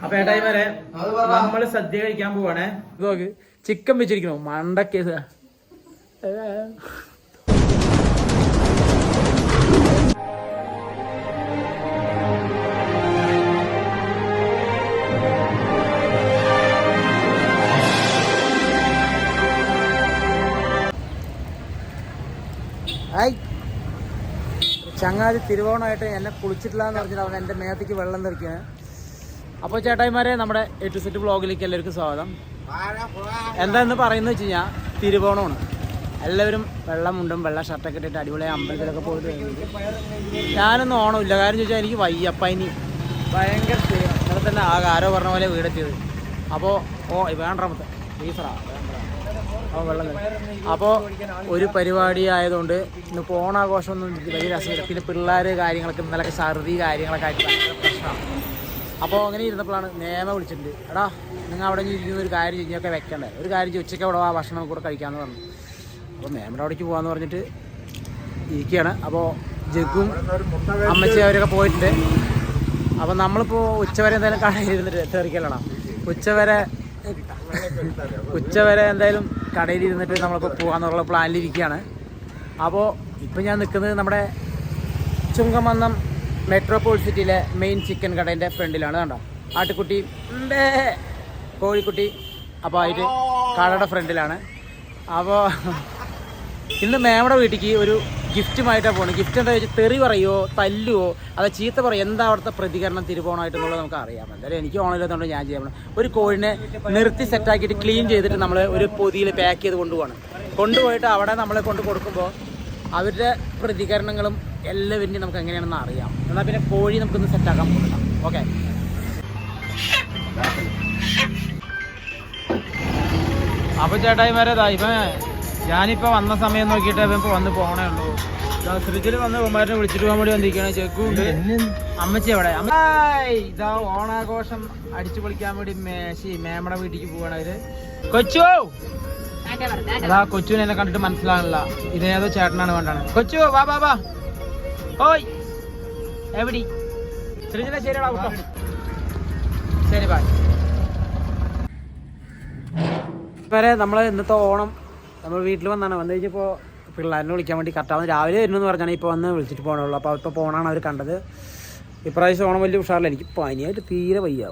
അപ്പൊ ഏട്ടായിമാരെ നമ്മള് സദ്യ കഴിക്കാൻ പോവാണേ. നോക്ക് ചിക്കൻ വെച്ചിരിക്കണോ മണ്ടക്കേസ്. ചങ്ങാതി തിരുവോണമായിട്ട് എന്നെ കുളിച്ചിട്ടില്ലാന്ന് പറഞ്ഞിട്ട് അവൻ എൻ്റെ മേത്തേക്ക് വെള്ളം തെറിക്കുകയാണ്. അപ്പോൾ ചേട്ടായിമാരെ നമ്മുടെ എ ടു സെറ്റ് വ്ളോഗിലേക്ക് എല്ലാവർക്കും സ്വാഗതം. എന്താന്ന് പറയുന്നത് വെച്ച് കഴിഞ്ഞാൽ തിരുവോണമാണ്. എല്ലാവരും വെള്ളം മുണ്ടും വെള്ള ഷർട്ടൊക്കെ ഇട്ടിട്ട് അടിപൊളി അമ്പലത്തിലൊക്കെ പോയിട്ട് ഞാനൊന്നും ഓണമില്ല. കാര്യം ചോദിച്ചാൽ എനിക്ക് വയ്യ, പനി ഭയങ്കര ക്ഷീണം. ഇന്നലെ തന്നെ ആരോ പറഞ്ഞ പോലെ വീടെത്തിയത്. അപ്പോൾ വേണ്ടാമത്തെ ടീച്ചറാ അപ്പോൾ വെള്ളം തരും. അപ്പോൾ ഒരു പരിപാടി ആയതുകൊണ്ട് ഇന്നിപ്പോൾ ഓണാഘോഷമൊന്നും വലിയ രസമില്ല. പിന്നെ പിള്ളേർ കാര്യങ്ങളൊക്കെ ഇന്നലെ ഛർദി കാര്യങ്ങളൊക്കെ ആയിട്ട് ഭയങ്കര പ്രശ്നമാണ്. അപ്പോൾ അങ്ങനെ ഇരുന്നപ്പോഴാണ് നേമ വിളിച്ചിട്ടുണ്ട്. എടാ നിങ്ങൾ അവിടെ ഇരിക്കുന്ന ഒരു കാര്യം കഴിഞ്ഞൊക്കെ വെക്കണ്ടേ, ഒരു കാര്യം ഉച്ചയ്ക്ക് അവിടെ ആ ഭക്ഷണം കൂടെ കഴിക്കാമെന്ന് പറഞ്ഞു. അപ്പോൾ നേമയുടെ അവിടേക്ക് പോകാമെന്ന് പറഞ്ഞിട്ട് ഇരിക്കുകയാണ്. അപ്പോൾ ജഗ്ഗും അമ്മച്ചി അവരൊക്കെ പോയിട്ടുണ്ട്. അപ്പോൾ നമ്മളിപ്പോൾ ഉച്ചവരെ എന്തായാലും കടയിൽ ഇരുന്നിട്ട് തെറിക്കല്ലണം. ഉച്ചവരെ എന്തായാലും കടയിൽ ഇരുന്നിട്ട് നമ്മളിപ്പോൾ പോകാമെന്നുള്ള പ്ലാനിലിരിക്കുകയാണ്. അപ്പോൾ ഇപ്പം ഞാൻ നിൽക്കുന്നത് നമ്മുടെ ചുങ്കമന്നം മെട്രോപോൾ സിറ്റിയിലെ മെയിൻ ചിക്കൻ കടേൻ്റെ ഫ്രണ്ടിലാണ്. കണ്ടോ ആട്ടുകുട്ടി കോഴിക്കുട്ടി അപ്പോൾ ആയിട്ട് കടയുടെ ഫ്രണ്ടിലാണ്. അപ്പോൾ ഇന്ന് മേമയുടെ വീട്ടിലേക്ക് ഒരു ഗിഫ്റ്റുമായിട്ടാണ് പോകുന്നത്. ഗിഫ്റ്റ് എന്താ വെച്ചാൽ തെറി പറയുമോ തല്ലുവോ അതോ ചീത്ത പറയുമോ, എന്താ അവിടുത്തെ പ്രതികരണം തിരുവോണമായിട്ടെന്നുള്ളത് നമുക്ക് അറിയാം. എന്തായാലും എനിക്ക് ഓണമില്ലാത്തതുകൊണ്ട് ഞാൻ ചെയ്യണം. ഒരു കോഴിനെ നിർത്തി സെറ്റാക്കിയിട്ട് ക്ലീൻ ചെയ്തിട്ട് നമ്മൾ ഒരു പൊതിയിൽ പാക്ക് ചെയ്ത് കൊണ്ടുപോയിട്ട് അവിടെ നമ്മളെ കൊണ്ട് കൊടുക്കുമ്പോൾ അവരുടെ പ്രതികരണങ്ങളും എല്ലാവരും നമുക്ക് എങ്ങനെയാണെന്ന് അറിയാം. എന്നാൽ പിന്നെ കോഴി നമുക്കൊന്ന് സെറ്റാക്കാൻ പോകണം. ഓക്കെ, അപ്പോൾ ചേട്ടായിമാരേതാ ഇപ്പം ഞാനിപ്പോൾ വന്ന സമയം നോക്കിയിട്ട് ഇപ്പോൾ വന്ന് പോകണേ ഉള്ളൂ. ഫ്രിഡ്ജിൽ വന്ന് ഉമ്മാരെ വിളിച്ചിട്ട് പോകാൻ വേണ്ടി വന്നിരിക്കുകയാണ്. ചെക്കുണ്ട് അമ്മച്ചി അവിടെ. ഇതാ ഓണാഘോഷം അടിച്ചു പൊളിക്കാൻ വേണ്ടി മേമയുടെ വീട്ടിലേക്ക് പോവാണ് അവര്. കൊച്ചു അതാ കൊച്ചുവിനെ എന്നെ കണ്ടിട്ട് മനസ്സിലാകണില്ല, ഇതേതോ ചേട്ടനാണ് വേണ്ടാണ്. കൊച്ചു വാ വാ വാ. ഓയ് എവിടെ ഫ്രിഡ്ജിലെ ശരിയാടാ കേട്ടോ. ശരി ബായ്. വരെ നമ്മൾ ഇന്നത്തെ ഓണം നമ്മൾ വീട്ടിൽ വന്നാണ്. വന്നു കഴിഞ്ഞപ്പോൾ പിള്ളേരെ വിളിക്കാൻ വേണ്ടി കറക്റ്റാവുന്ന രാവിലെ വരുന്നു പറഞ്ഞാണ് ഇപ്പോൾ വന്ന് വിളിച്ചിട്ട് പോകണുള്ളൂ. അപ്പോൾ ഇപ്പോൾ പോകണമാണ് അവർ കണ്ടത്. ഇപ്രാവശ്യം ഓണം വലിയ ഉഷാറില്ല. എനിക്ക് പനിയായിട്ട് തീരെ വയ്യ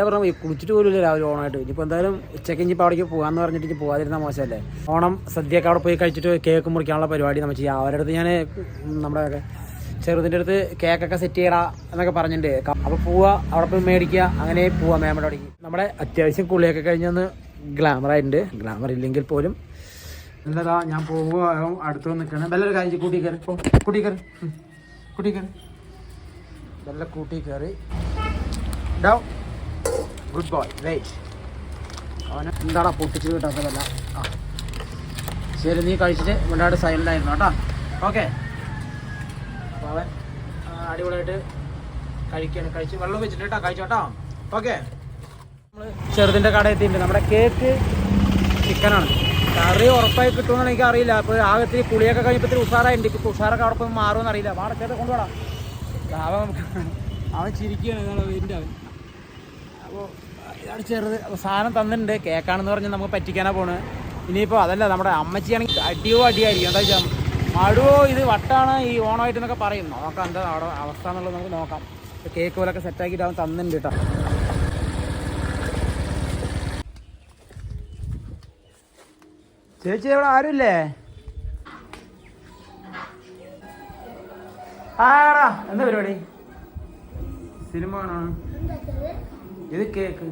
പറഞ്ഞാൽ കുളിച്ചിട്ട് പോലും ഇല്ല രാവിലെ ഓണമായിട്ട്. ഇനിയിപ്പോൾ എന്തായാലും ഉച്ചയ്ക്ക് ഇനിയിപ്പോൾ അവിടേക്ക് പോകാമെന്ന് പറഞ്ഞിട്ട് ഇനി പോകാതിരുന്ന മോശമല്ലേ. ഓണം സദ്യയൊക്കെ അവിടെ പോയി കഴിച്ചിട്ട് കേക്ക് മുറിക്കാനുള്ള പരിപാടി നമ്മൾ ചെയ്യാം. അവരുടെ അടുത്ത് ഞാൻ നമ്മുടെ ചെറുതിൻ്റെ അടുത്ത് കേക്കൊക്കെ സെറ്റ് ചെയ്യടാ എന്നൊക്കെ പറഞ്ഞിട്ടുണ്ട്. അപ്പോൾ പോവുക, അവിടെ പോയി മേടിക്കുക, അങ്ങനെ പോവാം മേമയുടെ അവിടേക്ക്. നമ്മുടെ അത്യാവശ്യം കുളിയൊക്കെ കഴിഞ്ഞൊന്ന് ഗ്ലാമറായിട്ടുണ്ട്. ഗ്ലാമർ ഇല്ലെങ്കിൽ പോലും എന്താ ഞാൻ പോകുക അടുത്ത് നിൽക്കണം. നല്ലൊരു കാര്യം കൂട്ടി കയറി നല്ല കൂട്ടി കയറി ഡൗ. Good boy. വെയിറ്റ്, അവനെ എന്താടാ പൊട്ടിച്ച് കിട്ടാത്തതല്ല. ആ ശരി, നീ കഴിച്ചിട്ട് മുന്നോട്ട് സൈലൻ്റ് ആയിരുന്നു കേട്ടോ. ഓക്കെ, അപ്പോൾ അവൻ അടിപൊളിയായിട്ട് കഴിച്ച് വെള്ളം വെച്ചിട്ട് കേട്ടോ കഴിച്ചോട്ടോ. ഓക്കെ, നമ്മൾ ചെറുതിൻ്റെ കട എത്തിയിട്ടുണ്ട്. നമ്മുടെ കേക്ക് ചിക്കനാണ്. കറി ഉറപ്പായി കിട്ടുമെന്ന് എനിക്ക് അറിയില്ല. അപ്പോൾ ആകത്തിൽ പുളിയൊക്കെ കഴിയുമ്പോൾ ഉഷാറായിട്ടുണ്ട്. ഇപ്പോൾ ഉഷാറൊക്കെ അവിടെ പോയി മാറുമെന്ന് അറിയില്ല. വാടക്കേട്ട് കൊണ്ടുപോടാ. അവൻ ചിരിക്കുകയാണ് എന്നാണ് വീടിൻ്റെ അവൻ. അപ്പോൾ ഇതാണ് ചെറുത്. അപ്പോൾ സാധനം തന്നിട്ടുണ്ട്. കേക്കാണെന്ന് പറഞ്ഞ് നമുക്ക് പറ്റിക്കാനാണ് പോണ്. ഇനിയിപ്പോൾ അതല്ല, നമ്മുടെ അമ്മച്ചിയാണെങ്കിൽ അടിയായിരിക്കും. എന്താ വെച്ചാൽ മടുവോ ഇത് വട്ടാണ് ഈ ഓണമായിട്ട് എന്നൊക്കെ പറയും. നോക്കാം എന്താ അവിടെ അവസ്ഥ എന്നുള്ളത് നമുക്ക് നോക്കാം. കേക്ക് പോലൊക്കെ സെറ്റാക്കിയിട്ട് അവൻ തന്നിട്ടുണ്ട് കേട്ടോ. ചേച്ചി അവിടെ ആരുമില്ലേ? ആടാ എന്താ പരിപാടി? സിനിമ കാണാണ്. ഇത് കേക്ക്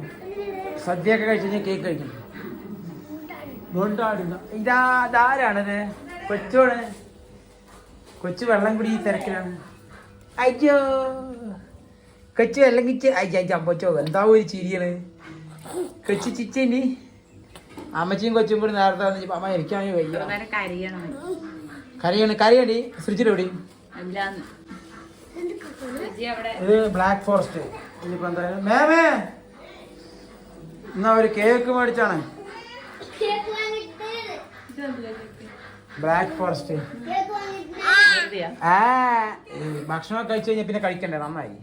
സദ്യയൊക്കെ കഴിച്ച് കഴിഞ്ഞാൽ കേക്ക് കഴിക്കണം. കൊണ്ടാടുന്ന ഇതാരാണത്? കൊച്ചോണ്. കൊച്ചു വെള്ളം കുടി തിരക്കിലാണ്. അയ്യോ കൊച്ചു വെള്ളം കിച്ച് അമ്പച്ചോ എന്താ ഒരു ചിരിയാണ്. കൊച്ചു ചിച്ചേനി അമ്മച്ചിയും കൊച്ചും കൂടി നേരത്തെ വന്നിപ്പോ അമ്മ എനിക്കാണെങ്കിൽ വയ്യ. കറിയണി ഫ്രിഡ്ജിലെവിടെ? ഇത് ബ്ലാക്ക് ഫോറസ്റ്റ്. ഇനിയിപ്പോ എന്തായാലും മേമേ എന്നാ ഒരു കേക്ക് മേടിച്ചാണ്. Black forest. ഭക്ഷണം കഴിച്ചു കഴിഞ്ഞാൽ പിന്നെ കഴിക്കണ്ടേ? നന്നായി.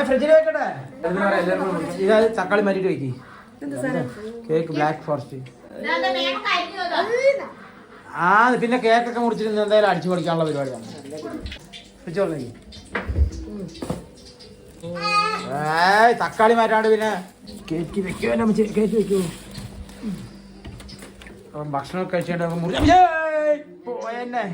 ഫ്രിഡ്ജിൽ വെക്കട്ടെ. ഇത് തക്കാളി മാറ്റിട്ട് വെക്കി. Cake black forest. ആ പിന്നെ കേക്കൊക്കെ മുറിച്ചിട്ട് എന്തായാലും അടിച്ചു പൊളിക്കാനുള്ള പരിപാടിയാണ്. തക്കാളി മാറ്റാണ്ട് പിന്നെ കേക്ക് വെക്കുമല്ലോ. കേക്ക് വെക്കൂ. ഭക്ഷണമൊക്കെ കഴിച്ചിട്ട് പോയെന്നെ.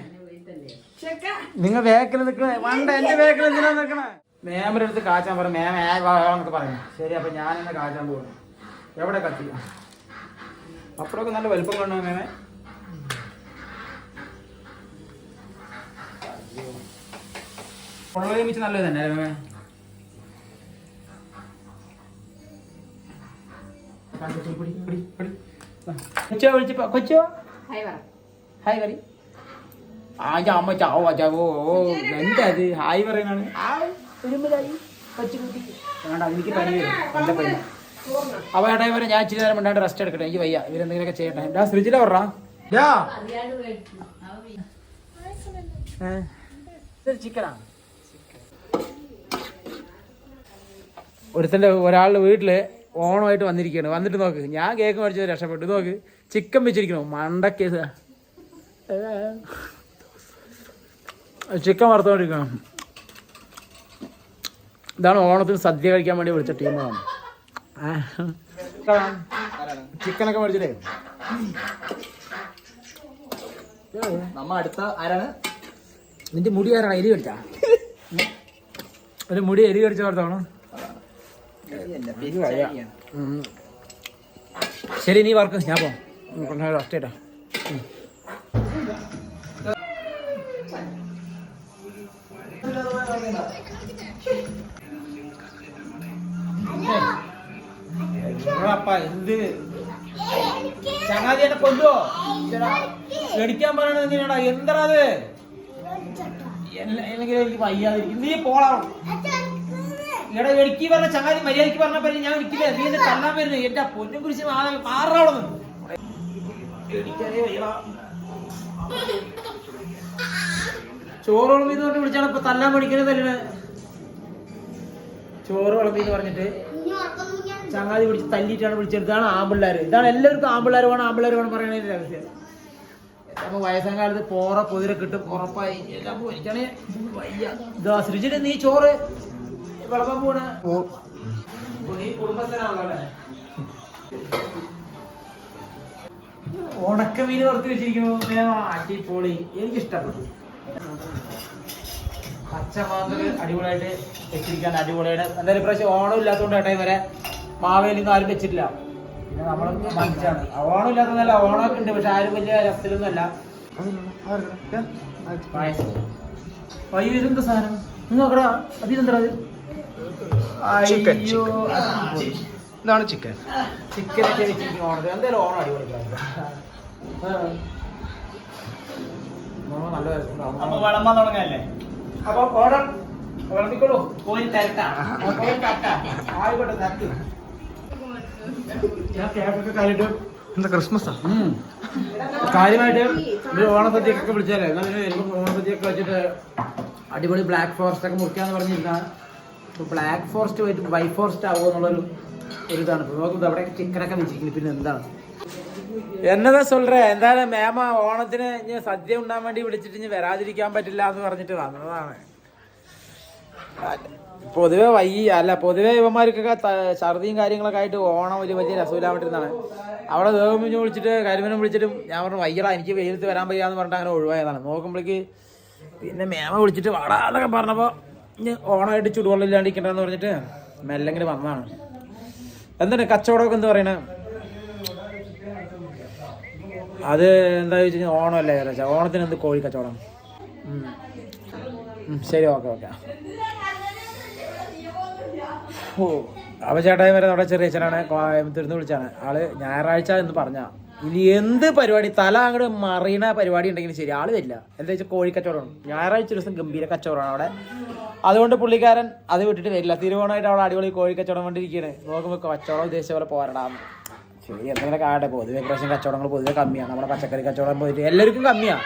നിങ്ങൾ വേക്കൽ നിൽക്കണേ വേണ്ട. എന്റെ വേക്കൽ എന്തിനാ നിൽക്കണേ? മേമിന്റെ അടുത്ത് കാച്ചാൻ പറ. മേമൊക്കെ പറയുന്നു. ശരി, അപ്പൊ ഞാനെന്നെ കാച്ചാൻ പോകുന്നു. എവിടെ കത്തി? അപ്പഴൊക്കെ നല്ല വലുപ്പം കാണുക മേമേ. മുളക് മിച്ച് നല്ലത് തന്നെ മേമേ. കൊച്ചോ ഹായ് കറി. അമ്മ ചാവോ ചാവോ. എന്താ അത് ഹായ് പറയുന്നതാണ്? കൊച്ചുകുട്ടി വേണ്ട, എനിക്ക് പനി വരും. എൻ്റെ പനി. അപ്പോൾ ഏട്ടായി വരെ ഞാൻ ഇച്ചിരി നേരം വേണ്ടാണ്ട് റെസ്റ്റ് എടുക്കട്ടെ. എനിക്ക് വയ്യ. ഇവരെന്തെങ്കിലുമൊക്കെ ചെയ്യട്ടെ. ഫ്രിഡ്ജിലെ പറഞ്ഞ ചിക്കനാ. ഒരാളുടെ വീട്ടില് ഓണമായിട്ട് വന്നിരിക്കുകയാണ്. വന്നിട്ട് നോക്ക്, ഞാൻ കേക്ക് മേടിച്ചത് രക്ഷപ്പെട്ടു. നോക്ക്, ചിക്കൻ വെച്ചിരിക്കണോ മണ്ടക്കേസ്. ചിക്കൻ വറുത്തോണ്ടിരിക്കണം. ഇതാണ് ഓണത്തിന് സദ്യ കഴിക്കാൻ വേണ്ടി വിളിച്ച ടീമാണ്. ചിക്കനൊക്കെ മേടിച്ചിട്ടേ നമ്മ അടുത്ത ആരാണ്? നിന്റെ മുടി ആരാണ്? എലി കടിച്ചാ? ഒരു മുടി എലി കടിച്ച വാർത്താണോ? ശരി, നീ വർക്ക്. ഞാൻ പോകാം. റെസ്റ്റ് ചെയ്യട്ടാ. എന്ത് ചങ്ങാതി എന്നെ കൊല്ലോ എടുക്കാൻ പറയണത് എന്തിനാടാ? എന്താ അത്? അല്ലെങ്കിൽ എനിക്ക് വയ്യാതിരിക്കും. നീ പോളാവണം. ഇവിടെ എനിക്ക് പറഞ്ഞ ചങ്ങാതി മര്യാദക്ക് പറഞ്ഞ പോലെ ഞാൻ ഒരിക്കലേ നീ എന്നെ തല്ലാൻ വരുന്നത്. എന്റെ പൊന്നും കുറിച്ച് മാറാവണം. ചോറ് വിളമ്പി കൊണ്ട് വിളിച്ചാണ് ഇപ്പൊ തല്ലാൻ പഠിക്കുന്നത്. തന്നെ ചോറ് വിളമ്പി എന്ന് പറഞ്ഞിട്ട് ചങ്ങാതി പിടിച്ച് തല്ലിയിട്ടാണ് വിളിച്ചെടുത്താണ് ആമ്പിള്ളേർ. ഇതാണ് എല്ലാവർക്കും ആമ്പിള്ളേർ വേണം പറയണതിന്റെ രഹസ്യം. അപ്പൊ വയസ്സാം കാലത്ത് പോറ പൊതിരെ കിട്ടും ഉറപ്പായി. എല്ലാം എനിക്കാണ് വയ്യ. ഇതാ സൃജിന് നീ ചോറ് വിളമ്പാൻ പോണ കുടുംബത്തിനാണല്ലേ. ഉണക്കമീൻ വറുത്ത് വെച്ചിരിക്കണു. അടിപൊളി, എനിക്കിഷ്ടപ്പെട്ടു. പച്ചമാന്തല് അടിപൊളിയായിട്ട് വെച്ചിരിക്കാൻ അടിപൊളിയാണ്. എന്തായാലും ഇപ്രാവശ്യം ഓണം ഇല്ലാത്തതുകൊണ്ട് ഏട്ടായി വരെ മാവേലിയൊന്നും ആരും വെച്ചിട്ടില്ല. പിന്നെ നമ്മൾ മനസ്സിലാണ് ഓണം ഇല്ലാത്തതല്ല, ഓണമൊക്കെ ഉണ്ട്. പക്ഷെ ആരും വലിയ രസത്തിലൊന്നും അല്ല. പായസം. അയ്യോ, ഇതെന്താ സാധനം? നോക്കടാ, അതിനെന്താ? അയ്യോ, ഇതാണ് ചിക്കൻ. ചിക്കനൊക്കെ വെച്ചിരിക്കും ഓണത്തിന്. എന്തായാലും ഓണം അടിപൊളി. നല്ല വിളമ്പാൻ തുടങ്ങല്ലേ? അപ്പൊ ഓർഡർ വിളമ്പിക്കോളൂ. കോഴി തരട്ടാ. ആയിക്കോട്ടെ, തരട്ട്. ഞാൻ കേക്കൊക്കെ കഴിഞ്ഞിട്ട് എന്താ ക്രിസ്മസാ കാര്യമായിട്ട് ഒരു ഓണസദ്യക്കൊക്കെ വിളിച്ചാലേ എന്നാൽ വരുമ്പോൾ ഓണസദ്യയൊക്കെ വെച്ചിട്ട് അടിപൊളി ബ്ലാക്ക് ഫോറസ്റ്റ് ഒക്കെ മുറിക്കാന്ന് പറഞ്ഞിരുന്നാണ്. ഇപ്പോൾ ബ്ലാക്ക് ഫോറസ്റ്റ് പോയിട്ട് വൈറ്റ് ഫോറസ്റ്റ് ആവുമോ എന്നുള്ളൊരു ഇതാണ്. ഇപ്പോൾ നോക്കുന്നത് അവിടെ ചിക്കനൊക്കെ വെച്ചിരിക്കുന്നത്. പിന്നെ എന്താണ് എന്നതാ സൊല്ലേ? എന്തായാലും മേമ ഓണത്തിന് ഇനി സദ്യ ഉണ്ടാൻ വേണ്ടി വിളിച്ചിട്ട് ഇനി വരാതിരിക്കാൻ പറ്റില്ല എന്ന് പറഞ്ഞിട്ട് വന്നതാണ്. പൊതുവെ പൊതുവെ ഇവന്മാർക്കൊക്കെ ഛർദിയും കാര്യങ്ങളൊക്കെ ആയിട്ട് ഓണം വലിയ രസമില്ലാൻ പറ്റുന്നതാണ്. അവിടെ ദേവമിഞ്ഞ് വിളിച്ചിട്ട് കരിമനം വിളിച്ചിട്ടും ഞാൻ പറഞ്ഞു വയ്യടാ, എനിക്ക് വെയിലത്ത് വരാൻ വയ്യാന്ന് പറഞ്ഞിട്ട് അങ്ങനെ ഒഴിവായതാണ്. നോക്കുമ്പോഴേക്ക് പിന്നെ മേമ വിളിച്ചിട്ട് വാടാ എന്നൊക്കെ പറഞ്ഞപ്പോൾ ഇനി ഓണമായിട്ട് ചുടുവെള്ളം ഇല്ലാണ്ടിരിക്കണ്ടെന്ന് പറഞ്ഞിട്ട് മെല്ലെങ്കിലും വന്നതാണ്. എന്താണ് കച്ചവടമൊക്കെ എന്ത് പറയണേ? അത് എന്താ വെച്ച് കഴിഞ്ഞാൽ ഓണമല്ലേ വെച്ചാൽ ഓണത്തിന് എന്ത് കോഴി കച്ചവടം. ശരി, ഓക്കെ. ഓ, അപ്പോൾ ചേട്ടായി വരെ നമ്മുടെ ചെറിയ അച്ഛനാണ് തിരുന്ന് വിളിച്ചാണ് ആള്. ഞായറാഴ്ച എന്ന് പറഞ്ഞാൽ ഇനി എന്ത് പരിപാടി തല അങ്ങോട്ട് മറിയണ പരിപാടി ഉണ്ടെങ്കിലും ശരി ആള് വരില്ല. എന്താ വെച്ചാൽ കോഴി കച്ചവടമാണ്. ഞായറാഴ്ച ദിവസം ഗംഭീര കച്ചവടമാണ് അവിടെ. അതുകൊണ്ട് പുള്ളിക്കാരൻ അത് വിട്ടിട്ട് വരില്ല. തിരുവോണമായിട്ട് അവിടെ അടിപൊളി കോഴി കച്ചവടം കൊണ്ടിരിക്കുകയാണ്. നോക്കുമ്പോൾ കച്ചവടം ഉദ്ദേശിച്ച പോലെ പോരടാന്ന്. ശരി, എന്തെങ്കിലും ആകട്ടെ. പൊതുവെ പ്രാവശ്യം കച്ചവടങ്ങൾ പൊതുവെ കമ്മിയാണ്. നമ്മുടെ പച്ചക്കറി കച്ചവടം പോയിട്ട് എല്ലാവർക്കും കമ്മിയാണ്.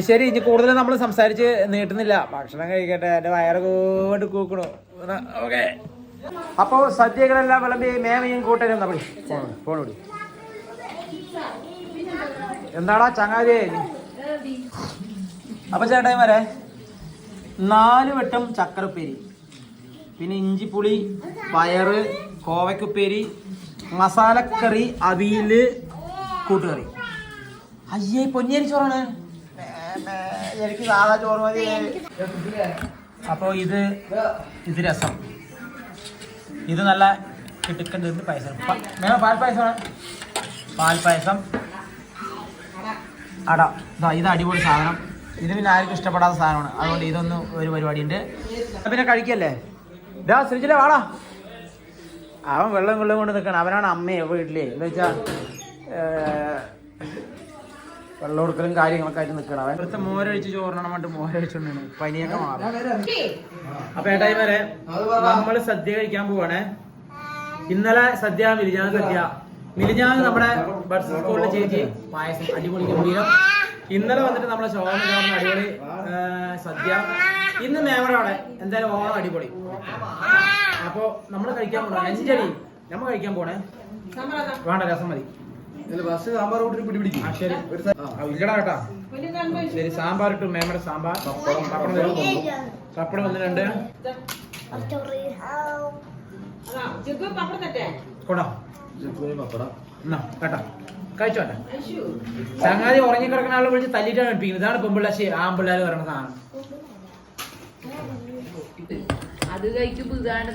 ശരി, ഇനി കൂടുതൽ നമ്മൾ സംസാരിച്ച് നീട്ടുന്നില്ല. ഭക്ഷണം കഴിക്കട്ടെ, എൻ്റെ വയറ് കൊണ്ട് കൂക്കണു. ഓക്കെ, അപ്പോൾ സദ്യകളെല്ലാം വിളമ്പി മേമയും കൂട്ടരും തമ്മിൽ ഫോണോടി. എന്താടാ ചങ്ങാതി? അപ്പോൾ ചേട്ടായിമാരെ 4 വട്ടം ചക്കരപ്പേരി, പിന്നെ ഇഞ്ചിപ്പുളി, പയറ്, കോവയ്ക്കുപ്പേരി, മസാലക്കറി, അവിയല്, കൂട്ടുകറി. അയ്യേ പൊന്നിയരി ചോറാണ്, എനിക്ക് സാധാ ചോറ് മതി. അപ്പോൾ ഇത് രസം, ഇത് നല്ല കിട്ടിക്കണ്ട് പായസം. പാൽപ്പായസമാണ്, പാൽപ്പായസം. അടാ ഇത് അടിപൊളി സാധനം. ഇത് പിന്നെ ആർക്കും ഇഷ്ടപ്പെടാത്ത സാധനമാണ്, അതുകൊണ്ട് ഇതൊന്നും ഒരു പരിപാടിയുണ്ട്. പിന്നെ കഴിക്കല്ലേ. ഇതാ ശ്രീജിലെ വാടാ. അവൻ വെള്ളം കൊണ്ട് നിൽക്കണം. അവനാണ് അമ്മയെ വീട്ടിലേ, എന്താ വെച്ചാൽ വെള്ളം കൊടുക്കലും കാര്യങ്ങളൊക്കെ ആയിട്ട് നിൽക്കണം. അവൻ ഇവിടുത്തെ മോരഴിച്ച് ചോറിനണം വേണ്ടി മോരഴിച്ചുകൊണ്ടാണ് പനിയൊക്കെ മാറും. അപ്പൊ ഏട്ടായിമാരെ നമ്മൾ സദ്യ കഴിക്കാൻ പോവാണേ. ഇന്നലെ സദ്യ, മിലിഞ്ഞാന്ന് നമ്മുടെ ബഡ്സ് സ്കൂളിലെ ചേച്ചി പായസം അടിപൊളി ഗംഭീരം. ഇന്നലെ വന്നിട്ട് നമ്മളെ ചോറിന് അടിപൊളി സദ്യ. ഇന്ന് മേമറോടെ എന്തായാലും ഓണം അടിപൊളി. അപ്പൊ നമ്മൾ കഴിക്കാൻ പോണേ അഞ്ചടി. നമ്മൾ കഴിക്കാൻ പോണേ വേണ്ട, രസം മതി. സാമ്പാർ ശരി ഇല്ലടാ കേട്ടാ. ശരി, സാമ്പാർ ഇട്ടു. മേമയുടെ സാമ്പാർ, പപ്പടം 1 2 കൊടാ കേട്ടാ. കഴിച്ചോട്ടെ. ചങ്ങാതി ഉറങ്ങി കിടക്കുന്ന ആളെ വിളിച്ച് തല്ലിട്ടാണ് എടുപ്പിക്കുന്നത്. ഇതാണ് പെമ്പിള്ളാശി ആമ്പിള്ളാര് പറയണ സാധനം. അത് കഴിക്കുമ്പോ ഇതാണ്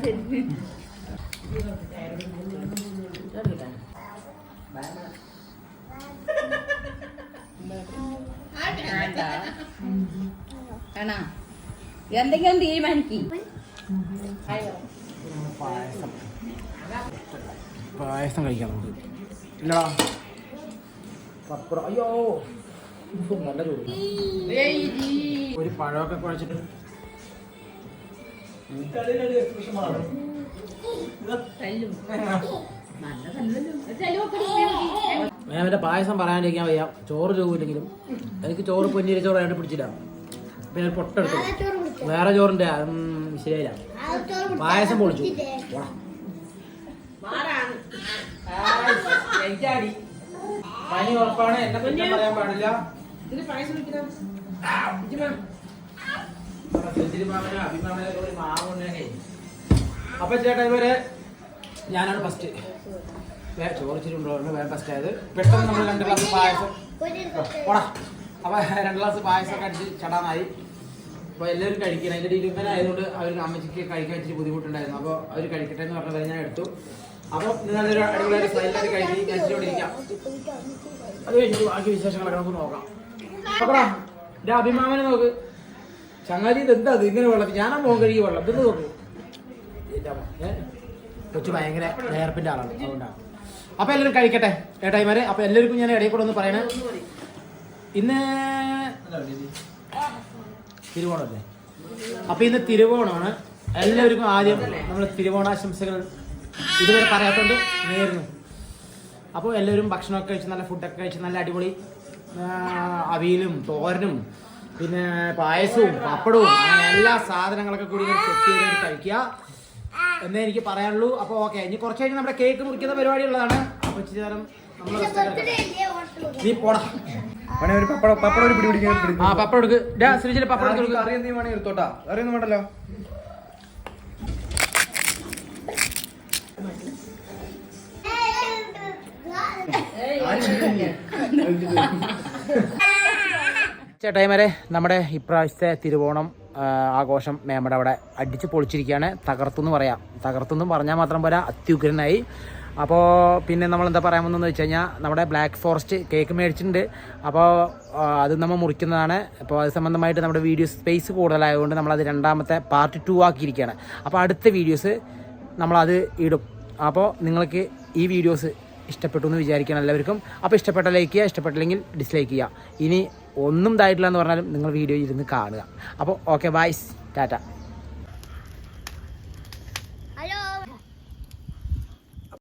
എന്തെങ്കിലും തീരുമാനിക്കും. പായസം കഴിക്കാം നമുക്ക്. ഇല്ലടാ പപ്പടം. അയ്യോ നല്ല ചോറ്. ഒരു പഴമൊക്കെ കുഴച്ചിട്ട് മേമന്റെ പായസം പറയാണ്ടിരിക്കാൻ വയ്യ. ചോറ് ചോറില്ലെങ്കിലും എനിക്ക് ചോറ് പൊന്നിരി ചോറായിട്ട് പിടിച്ചില്ല. പിന്നെ പൊട്ടെടുത്തു. വേറെ ചോറിന്റെ ശരിയായില്ല. പായസം പൊളിച്ചു. പനി ഉറപ്പാണ്, എന്നെ കുറ്റം പറയാൻ പാടില്ല. അപ്പൊ ചേട്ടാ ഇവരെ ഞാനാണ് ഫസ്റ്റ്. ചോറിച്ചിട്ടുണ്ടോ വേറെ ഫസ്റ്റ് ആയത്. പെട്ടെന്ന് നമ്മൾ 2 ഗ്ലാസ് പായസം അപ്പൊ 2 ഗ്ലാസ് പായസമൊക്കെ അടിച്ച് ചടാനായി. അപ്പോൾ എല്ലാവരും കഴിക്കണം. അതിൻ്റെ ഇടയിൽ ഇങ്ങനെ ആയതുകൊണ്ട് അവർ അമ്മച്ചിക്ക് കഴിക്കാൻ ഇച്ചിരി ബുദ്ധിമുട്ടുണ്ടായിരുന്നു. അപ്പോൾ അവർ കഴിക്കട്ടെ എന്ന് പറഞ്ഞ വരെ ഞാൻ എടുത്തു. അപ്പോൾ നല്ലൊരു അടിപൊളിയായിട്ട് സ്റ്റൈലായിട്ട് കഴിച്ചുകൊണ്ടിരിക്കാം. അത് കഴിഞ്ഞിട്ട് ബാക്കി വിശേഷങ്ങളൊക്കെ നമുക്ക് നോക്കാം. അപ്പടാ എൻ്റെ അഭിമാമനെ നോക്ക്. ചങ്ങാതി ഇത് എന്താ ഇങ്ങനെ വെള്ളം? ഞാനാ മോൻ കഴുകി വെള്ളം ഇത് നോക്കൂ. കൊച്ചു ഭയങ്കര നേർപ്പിൻ്റെ ആളാണ്, അതുകൊണ്ടാണ്. അപ്പോൾ എല്ലാവരും കഴിക്കട്ടെ ഏട്ടായിമാരെ. അപ്പോൾ എല്ലാവർക്കും ഞാൻ ഇടയിൽ കൂടെ ഒന്ന് പറയണേ, ഇന്ന് തിരുവോണമല്ലേ? അപ്പോൾ ഇന്ന് തിരുവോണമാണ്. എല്ലാവർക്കും ആദ്യം നമ്മൾ തിരുവോണാശംസകൾ ഇതുവരെ പറയാത്തോണ്ട് നേരുന്നു. അപ്പോൾ എല്ലാവരും ഭക്ഷണമൊക്കെ കഴിച്ച് നല്ല ഫുഡൊക്കെ കഴിച്ച് നല്ല അടിപൊളി അവിയലും തോരനും പിന്നെ പായസവും പപ്പടവും അങ്ങനെ എല്ലാ സാധനങ്ങളൊക്കെ കൂടി സെറ്റ് ചെയ്ത് കഴിക്കുക എന്നേ എനിക്ക് പറയാനുള്ളൂ. അപ്പോൾ ഓക്കെ, ഇനി കുറച്ച് കഴിഞ്ഞ് നമ്മുടെ കേക്ക് മുറിക്കുന്ന പരിപാടി ഉള്ളതാണ്. അപ്പോൾ ഇച്ചിരി നേരം നമ്മൾ നീ പോടാ. പപ്പടം ഒരു പിടി പിടിക്കാൻ. ആ പപ്പടം എടുക്ക്. ശ്രീജിലെ പപ്പടം എടുക്ക്. അറിയാൻ നീ വേണമെങ്കിൽ എടുത്തോട്ടാ. അറിയൊന്നും വേണ്ടല്ലോ. ചേട്ടായിമാരെ നമ്മുടെ ഇപ്രാവശ്യത്തെ തിരുവോണം ആഘോഷം മേമയുടെ അവിടെ അടിച്ച് പൊളിച്ചിരിക്കുകയാണ്. തകർത്തെന്ന് പറയാം. തകർത്തെന്നും പറഞ്ഞാൽ മാത്രം പോരാ, അത്യുഗ്രനായി. അപ്പോൾ പിന്നെ നമ്മളെന്താ പറയാൻ വന്നതെന്ന് വെച്ച് കഴിഞ്ഞാൽ നമ്മുടെ ബ്ലാക്ക് ഫോറസ്റ്റ് കേക്ക് മേടിച്ചിട്ടുണ്ട്. അപ്പോൾ അത് നമ്മൾ മുറിക്കുന്നതാണ്. അപ്പോൾ അത് സംബന്ധമായിട്ട് നമ്മുടെ വീഡിയോ സ്പേസ് കൂടുതലായതുകൊണ്ട് നമ്മളത് 2ാമത്തെ പാർട്ട് 2 ആക്കിയിരിക്കുകയാണ്. അപ്പോൾ അടുത്ത വീഡിയോസ് നമ്മളത് ഇടും. അപ്പോൾ നിങ്ങൾക്ക് ഈ വീഡിയോസ് ഇഷ്ടപ്പെട്ടു എന്ന് വിചാരിക്കണം എല്ലാവർക്കും. അപ്പോൾ ഇഷ്ടപ്പെട്ട ലൈക്ക് ചെയ്യുക, ഇഷ്ടപ്പെട്ടില്ലെങ്കിൽ ഡിസ്ലൈക്ക് ചെയ്യുക. ഇനി ഒന്നും ഇതായിട്ടില്ല എന്ന് പറഞ്ഞാലും നിങ്ങൾ വീഡിയോ ഇരുന്ന് കാണുക. അപ്പോൾ ഓക്കെ, ബൈ, ടാറ്റ.